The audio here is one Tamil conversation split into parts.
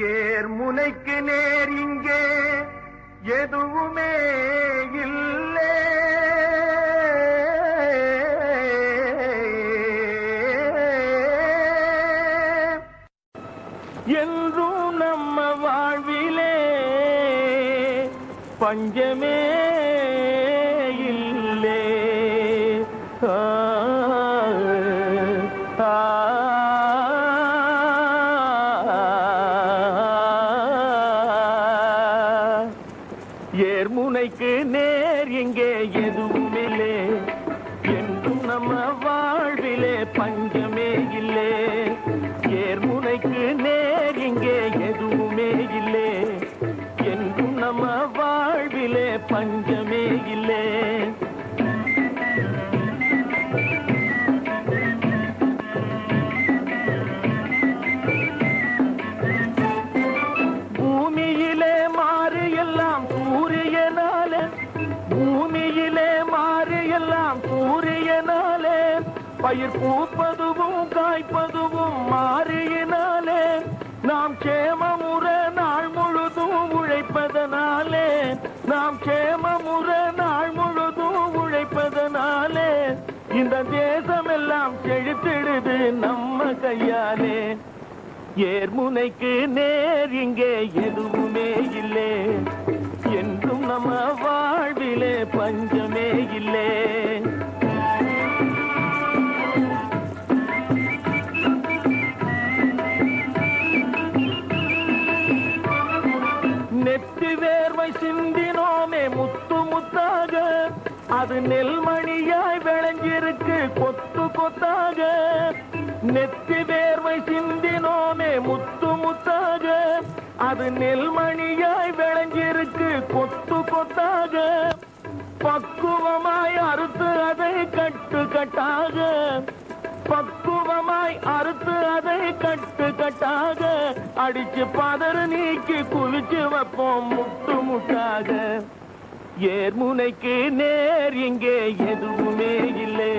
ஏர் முனைக்கு நேர் இங்கே எதுவுமே இல்லை, என்றும் நம்ம வாழ்விலே பஞ்சமே இல்லை. ஏர்முனைக்கு நேர் இங்கே எதுவுமில்லே, என்றும் நம்ம வாழ்விலே பஞ்சமே இல்லை. ஏர்முனைக்கு நேர் இங்கே எதுவுமே இல்லை, என்றும் நம்ம வாழ்விலே பஞ்சமே இல்லை. பூமியிலே மாறு எல்லாம் சூரியனாலே, பூமியிலே மாறு எல்லாம் சூரியனாலே, பயிர் பூப்பதுவும் காய்ப்பதுவும் மாறியினாலே, நாம் சேமமுற நாள் முழுதும் உழைப்பதனாலே, நாம் சேமமுற நாள் முழுதும் உழைப்பதனாலே, இந்த தேசமெல்லாம் செழித்திடுது நம்ம கையாலே. ஏர்முனைக்கு நேர் இங்கே எதுவுமே இல்லை, என்றும் நம்ம வாழ்விலே பஞ்சமே இல்லை. நெத்தி வேர்வை சிந்தினோமே முத்து முத்தாக, அது நெல்மணியாய் விளைஞ்சிருக்கு கொத்து கொத்தாக. நெத்தி வேர்வை சிந்தினோமே முத்து முத்தாக, அது நெல்மணியாய் விளைஞ்சிருக்கு கொத்து கொத்தாக. பக்குவமாய் அறுத்து அதை கட்டு கட்டாக, பக்குவமாய் அறுத்து அதை கட்டு கட்டாக, அடிச்சு பதறு நீக்கி குவிச்சு வைப்போம் முட்டு முட்டாக. ஏர்முனைக்கு நேர் இங்கே எதுவுமே இல்லை,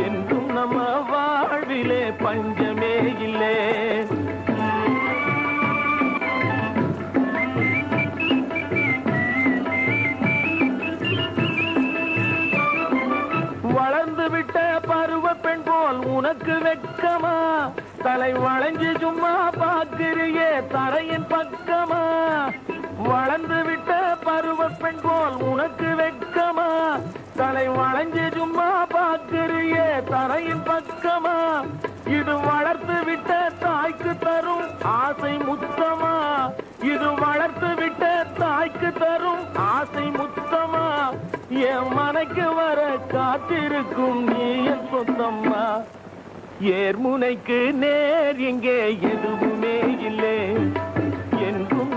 என்றும் நம்ம வாழ்விலே பஞ்சமே இல்லை. வளர்ந்து விட்ட பருவ பெண் போல் உனக்கு வெட்கமா, தலை வளைஞ்சு சும்மா பார்க்கிறியே தரையின் பக்கமா. வளர்ந்து விட்ட பருவ பெண் போல் உனக்கு வெட்கமா, தலை வளைஞ்சு சும்மா பார்க்கிறியே தரையின் பக்கமா. இது வளர்த்து விட்ட தாய்க்கு தரும் ஆசை முத்தமா, இது வளர்த்து விட்ட தாய்க்கு தரும் ஆசை முத்தமா. என் மனைக்கு வர காத்திருக்கும் நீ என் சொந்தம்மா. ஏர்முனைக்கு நேர் இங்கே எதுவுமே இல்லை, என்றும்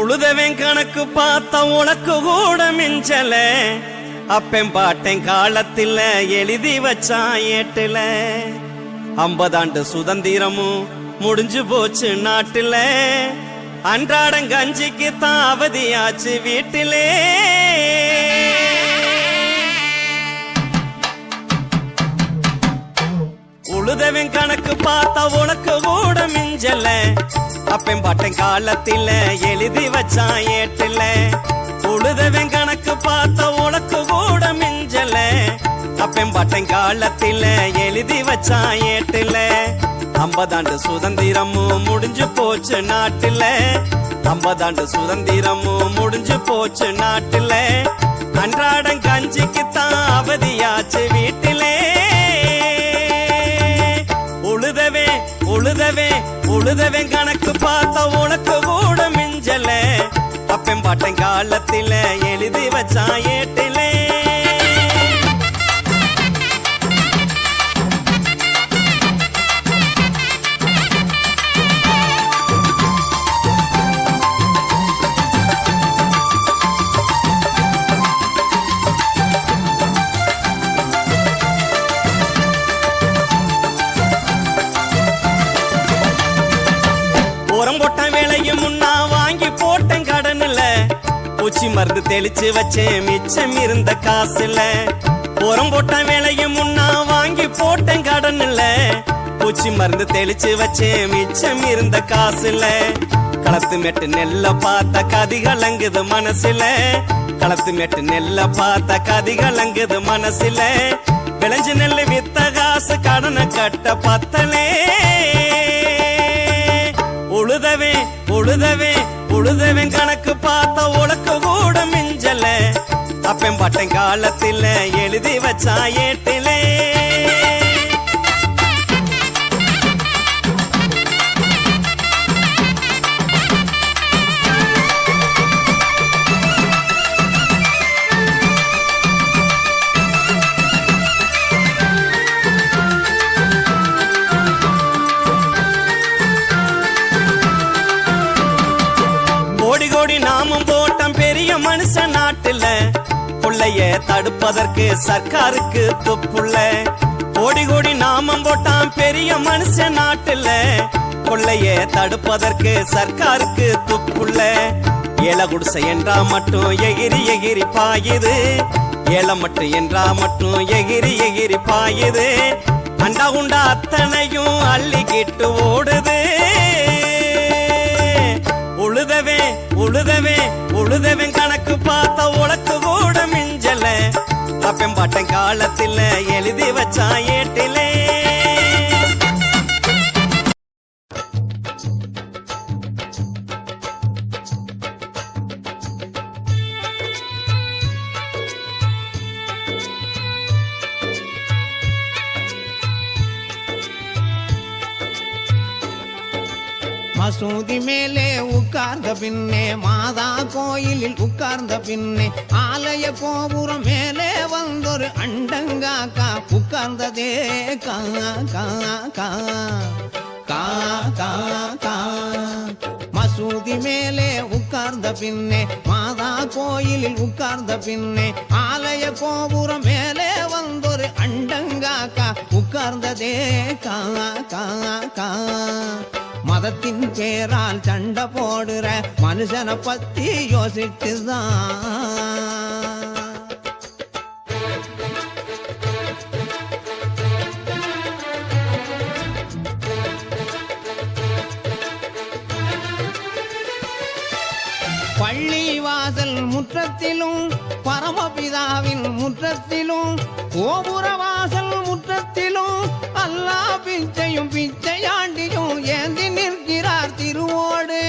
உழுதவன் கணக்கு பார்த்த உனக்கு கூட மிஞ்சல, அப்பன் பாட்டன் காலத்தில் எழுதி வச்சான் ஏட்டுல. 50 ஆண்டு சுதந்திரமும் முடிஞ்சு போச்சு நாட்டுல, அன்றாடம் கஞ்சிக்கு தான் அவதியாச்சு வீட்டிலே. உழுதவன் கணக்கு பார்த்தா உனக்கு கூட மிஞ்சல, அப்பன் பாட்டன் காலத்தில் எழுதி வச்சான் ஏட்டுல. உழுதவன் கணக்கு பார்த்தா உனக்கு கூட மிஞ்சல, அப்பன் பாட்டன் காலத்தில் எழுதி வச்சான் ஏட்டுல. 50 ஆண்டு சுதந்திரமும் முடிஞ்சு போச்சு நாட்டுல, 50 ஆண்டு சுதந்திரமும் முடிஞ்சு போச்சு நாட்டுல, அன்றாடம் கஞ்சிக்கு தான் அவதியாச்சு வீட்டிலே. உழுதவே உழுதவே உழுதவன் கணக்கு பார்த்தா உனக்கு கூட மிஞ்சல, அப்பன் பாட்டன் காலத்தில் எழுதி வச்சான் ஏட்டிலே. போட்ட வேலையும் முன்னா வாங்கி போட்டேன் கடன்ல, பூச்சி மருந்து தெளிச்சு வச்சேன் மிச்சம் இருந்த காசுல. உரம் போட்ட வேலையும் முன்னா வாங்கி போட்டேன் கடன்ல, பூச்சி மருந்து தெளிச்சு வச்சேன் மிச்சம் இருந்த காசுல களத்து மேட்டு நெல்ல பார்த்த கதி கலங்குது மனசுல களத்து மேட்டு நெல்ல பார்த்த கதி கலங்குது மனசுல விளைஞ்சு நெல்லு வித்த காசு கடனை கட்ட பத்தலே உழுதவே உழுதவே உழுதவே கணக்கு பார்த்த உனக்கு கூட மிஞ்சல அப்பன் பட்டன் காலத்தில் எழுதி வச்சா ஏட்டிலே கோடி கோடி நாமம் போட்டான் பெரிய மனுஷன் நாட்டுல கொள்ளைய தடுப்பதற்கு சர்க்காருக்கு துப்புள்ள கோடி கோடி நாமம் போட்டான் பெரிய மனுஷன் நாட்டுல கொள்ளைய தடுப்பதற்கு சர்க்காருக்கு துப்புள்ள ஏல குடிசை என்றா மட்டும் எகிரி எகிரி பாயுது ஏல மட்டும் என்றா மட்டும் எகிரி எகிரி பாயுது அண்டா உண்டா அத்தனையும் அள்ளிக்கிட்டு ஓடுது உழுதவே உழுதவே உழுதவே கணக்கு பார்த்த உனக்கு கூட மிஞ்சல அப்பன் பாட்டன் காலத்தில் எழுதி வச்சா ஏட்டிலே மசூதி மேலே உட்கார்ந்த பின்னே மாதா கோயிலில் உட்கார்ந்த பின்னே ஆலய கோபுரம் மேலே வந்தொரு அண்டங்காக்கா உட்கார்ந்ததே கா கா கா கா கா கா மசூதி மேலே உட்கார்ந்த பின்னே மாதா கோயிலில் உட்கார்ந்த பின்னே ஆலய கோபுரம் மேலே வந்தொரு அண்டங்காக்கா உட்கார்ந்ததே கா கா கா மதத்தின் பேரால் சண்டை போடுற மனுஷனை பத்தி யோசிச்சுதான் பள்ளி வாசல் முற்றத்திலும் பரமபிதாவின் முற்றத்திலும் கோபுர வாசல் முற்றத்திலும் அல்லா பிச்சையும் பிச்சையாண்டியும் ஏந்தி நிற்கிறார் திருவோடு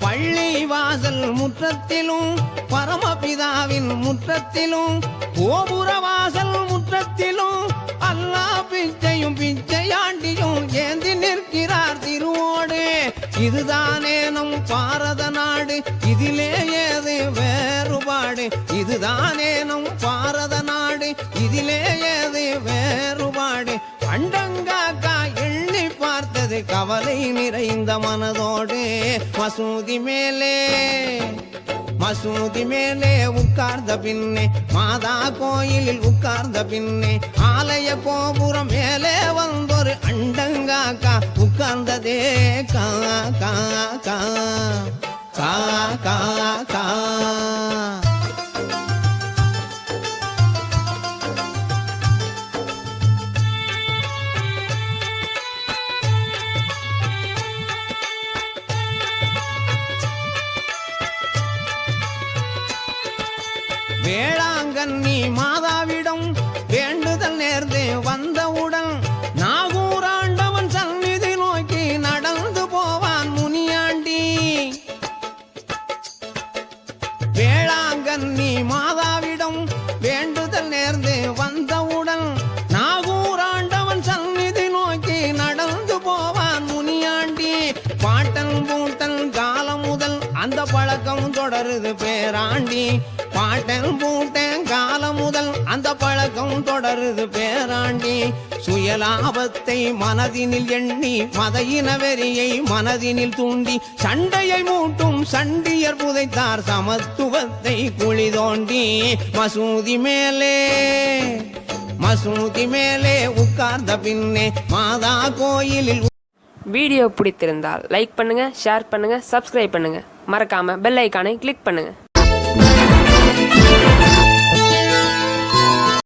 பள்ளி வாசல் முற்றத்திலும் பரமபிதாவின் முற்றத்திலும் கோபுர வாசல் முற்றத்திலும் அல்லா பிச்சையும் பிச்சையாண்டியும் ஏந்தி நிற்கிறார் திருவோடு இதுதானே நம் பாரத நாடு இதிலே ஏது வேறுபாடு இதுதானே நம் பாரத நாடு இதிலே ஏது வேறுபாடு அண்டங்காக்கா எண்ணி பார்த்தது கவலை நிறைந்த மனதோடு மசூதி மேலே உட்கார்ந்த பின்னே மாதா கோயிலில் உட்கார்ந்த பின்னே ஆலய கோபுரம் மேலே வந்தொரு அண்டங்காக்கா உட்கார்ந்ததே கா கா கா கா கா கா வேளாங்கண்ணி மாதாவிடம் வேண்டுதல் நேர்ந்து வந்தவுடன் நாகூராண்டவன் சந்நிதி நோக்கி நடந்து போவான் முனியாண்டி வேளாங்கண்ணி மாதாவிடம் வேண்டுதல் நேர்ந்து வந்தவுடன் நாகூராண்டவன் சந்நிதி நோக்கி நடந்து போவான் முனியாண்டி பாட்டன் பூட்டன் காலம் முதல் அந்த பழக்கம் தொடருது பேராண்டி பாட்டன் பூட்டன் காலம் முதல் அந்த பழக்கம் தொடருது பேராண்டி சுயலாபத்தை மனதினில் எண்ணி மத இனவெறியை மனதினில் தூண்டி சண்டையை மூட்டும் சண்டியர் புதைத்தார் சமத்துவத்தை குழி தோண்டி மசூதி மேலே உட்கார்ந்த பின்னே மாதா கோயிலில். வீடியோ பிடித்திருந்தால் லைக் பண்ணுங்க, ஷேர் பண்ணுங்க, சப்ஸ்கிரைப் பண்ணுங்க, மறக்காம பெல் ஐகானை கிளிக் பண்ணுங்க.